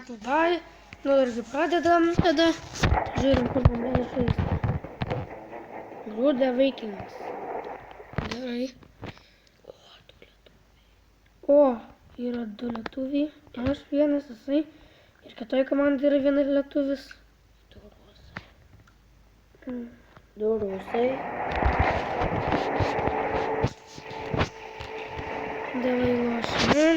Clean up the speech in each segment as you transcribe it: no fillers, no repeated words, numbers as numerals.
Dubai. Nu irgi pradedam tada. Žiūrim, kur mum reikia žaisti. Grūdė Vikings. Gerai. O, yra 2 lietuviai. Aš vienas, jisai. Ir kitoj komandai yra vienas lietuvis. 2 rusai. Davai lošime.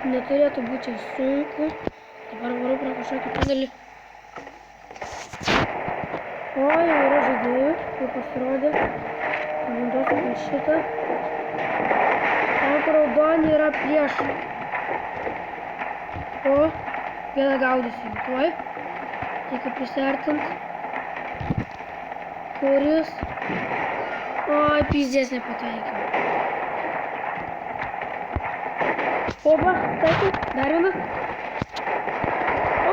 Neturėtų būti sunku. Dabar varu prie kažkokį pedalį. O, jau yra žaidėjų, jau pasirodė. Paminduosiu į šitą. Ant raudonį yra prieš. O, vieną gaudysim. Tuoj. Reikia prisiartint. Kuris. Oi, pizdės nepataikiau. Opa, taikiau. Dar vieną.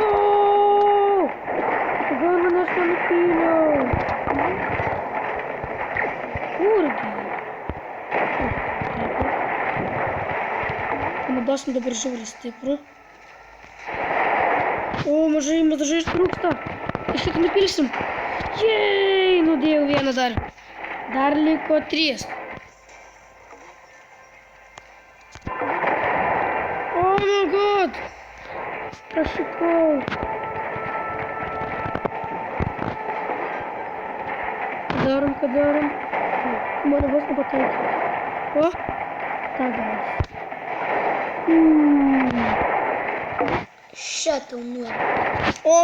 Oooo! Gal man aš nenupyliau. Kurgi? Panaudosim dabar žiauriai stiprų. O, mažai ištrūksta. Aš tik nupilsim. Jej, nudėjau vieną dar. Dar liko 3. Oh my god! Prašykau. Ką darom? Mane vos nepataikė. O? Ką darom? Šitą nuodą. O!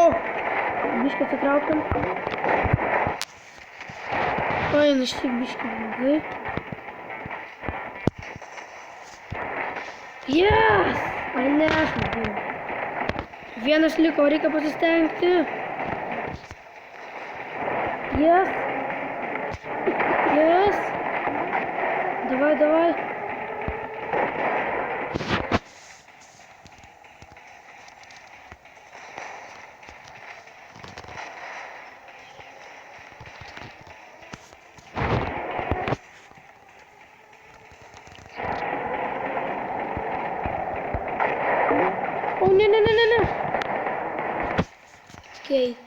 Biškį atsitraukiam. Oi, šiek biškį blogai. Yes! Ai ne, aš nebėjau. Vienas liko, reikia pasistengti. Yes! Yes! Давай, давай! О, не-не-не-не-не! Окей.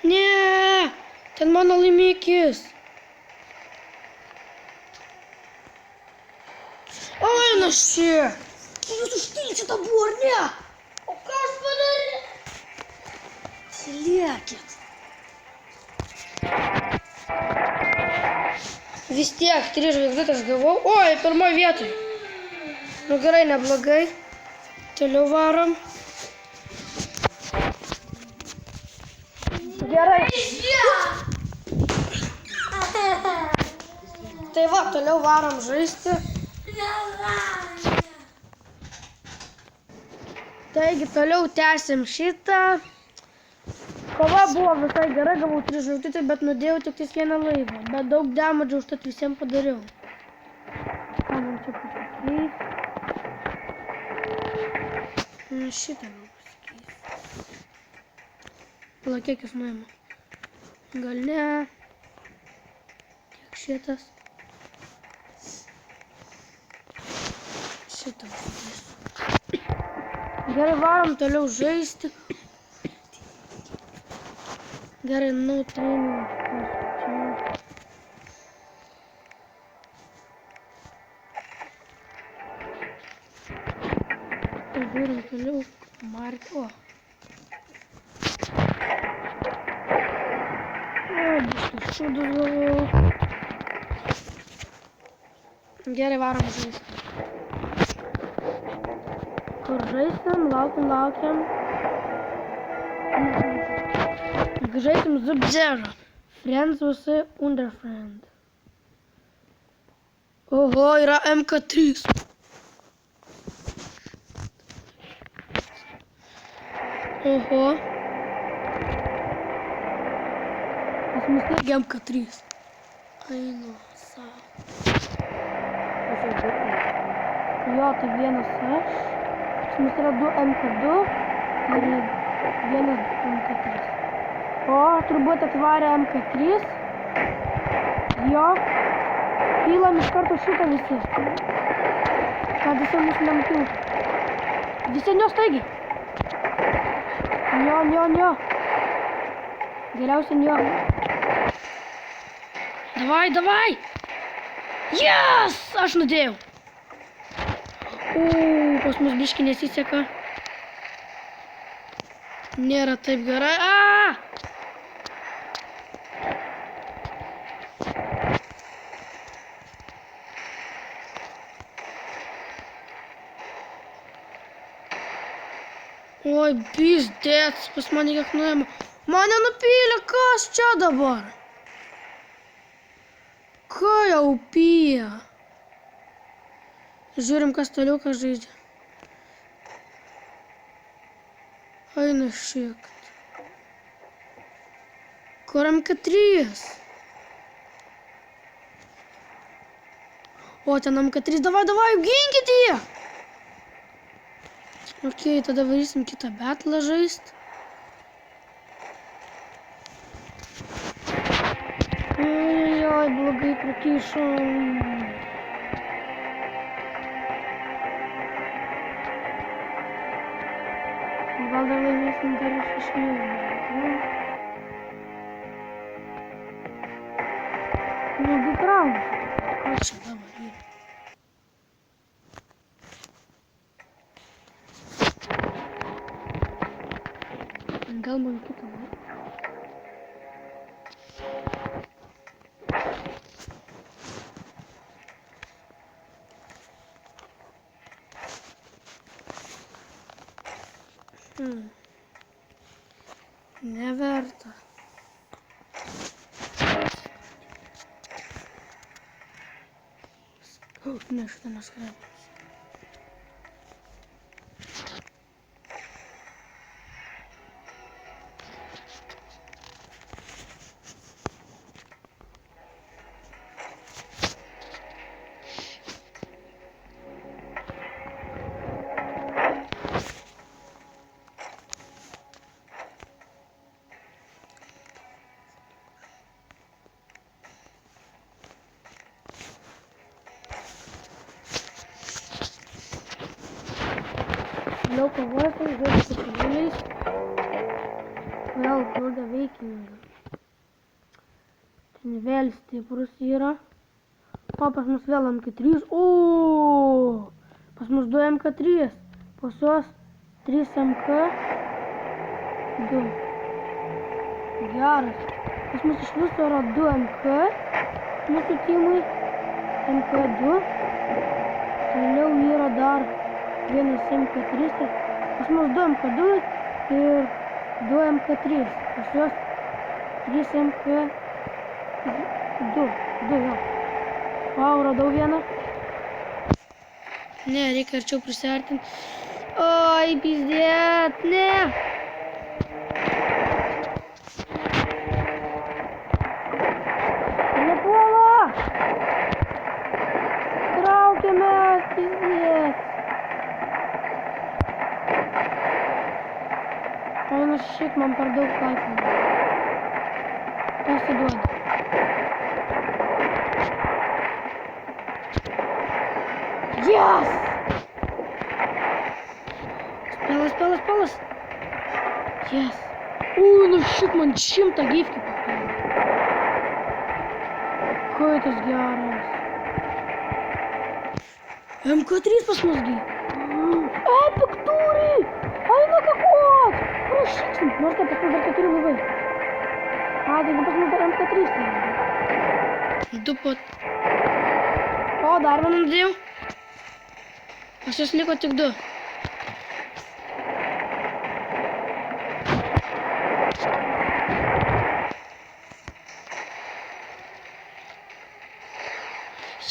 Не! Ten mano laimikis. Oi, našė. Jūs užpildysite buvo, ar ne? O kas padarė? Atsiliekit. Vis tiek 3 žvaigždutės gavau. Oi, pirmoje vietoje. Nu gerai, neblogai. Toliau varom. Gerai. Tai va, toliau varom žaisti. Taigi, toliau tęsim šitą. Kova buvo visai gera, gavau 3 žvaigždutės, bet nudėjau tik tais vieną laivą. Bet daug damage užtat visiems padariau. Ką man čia pasakys? Šitą gal pasakys. Pala, kiek jis nuima? Gal ne? Kiek šitas? Šitą pasakys. Gerai, varom toliau žaisti. Gerai, no training. Žiūrim toliau. Marko. Biškai šūdus gavau. Gerai, varom žaisti. Kur žaisim? Laukiam. Žaisim Zubzero. Friends visi under friend. Oho, yra MK3. Oho. Pas mus irgi MK3. Einu, savo. Jo, tai vienas aš. Pas mus yra 2 MK2 ir 1 MK3. O, turbūt atvarė MK3. Jo. Pilam iš karto šitą visi. Kad jisai mūsų nenupiltų. Visi nio staigiai. Nio. Geriausia nio. Davai. Yes! Aš nudėjau. Pas mus biški nesiseka. Nėra taip gerai. Oi, bizdėts, pas mane kiek nuėmė. Mane nupylė, kas čia dabar? Ką jau pija? Žiūrim, kas toliau, ką žaidžia. Eina šiekt. Kur MK3? O, ten MK3, davai, ginkit jie! Ok, tada varysim kitą betlą žaist. Oi, blogai prikišom. Gal dar laimėsim dar iš šliūdų. Du raundus. Ką čia dabar yra? Gal man kitą ne? Neverta. Ne, šitą neskrabinsiu. Vėliau kovoti, žaidžiu su civiliais. Vėl duoda veikingą. Ten vėl stiprus yra. O, pas mus vėl MK3. O, pas mus 2 MK3. Pas juos 3 MK2. Geras. Pas mus iš viso yra 2 MK. Mūsų timai. MK2. Toliau yra dar vienas MK3, pas mus 2 MK2 ir 2 MK3, pas juos 3 MK2, jo. Vau, radau vieną. Ne, reikia arčiau prisiartinti. Oi, bizdėt, ne. Nepuola. Traukiamės, bizdėt. Eina šit, man per daug kaifų. Pasiduoda. Yes! Spelas. Yes. Ui, nu šit, man 100 gyvkių papildė. Kaitas geras. MK3 pas mus gyv. Epic turi! Eina kakot! Prašyksim, nors tai pas mus dar 4 laivai. Taigi pas mus dar MK3 tai. 2 pot. O, dar vieną dėjau. Pas jos liko tik 2.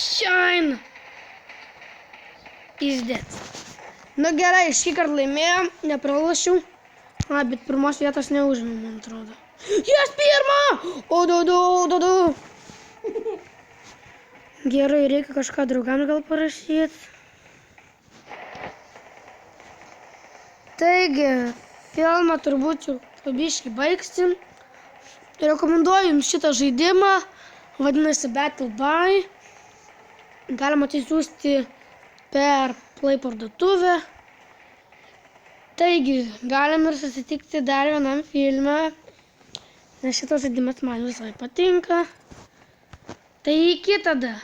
Shine! Pizdėt. Nu gerai, šį kartą laimėjom, nepralošiau. Bet pirmos vietos neužėmiau, man atrodo. Jas pirma! O, du. Gerai, reikia kažką draugams gal parašyti. Taigi, filmą turbūt jau pabiškai baigsim. Rekomenduoju jums šitą žaidimą, vadinasi Battle Buy. Galima atsisiųsti per Play parduotuvę. Taigi, galim ir susitikti dar vienam filme, nes šitas žaidimas man visai patinka. Tai iki tada.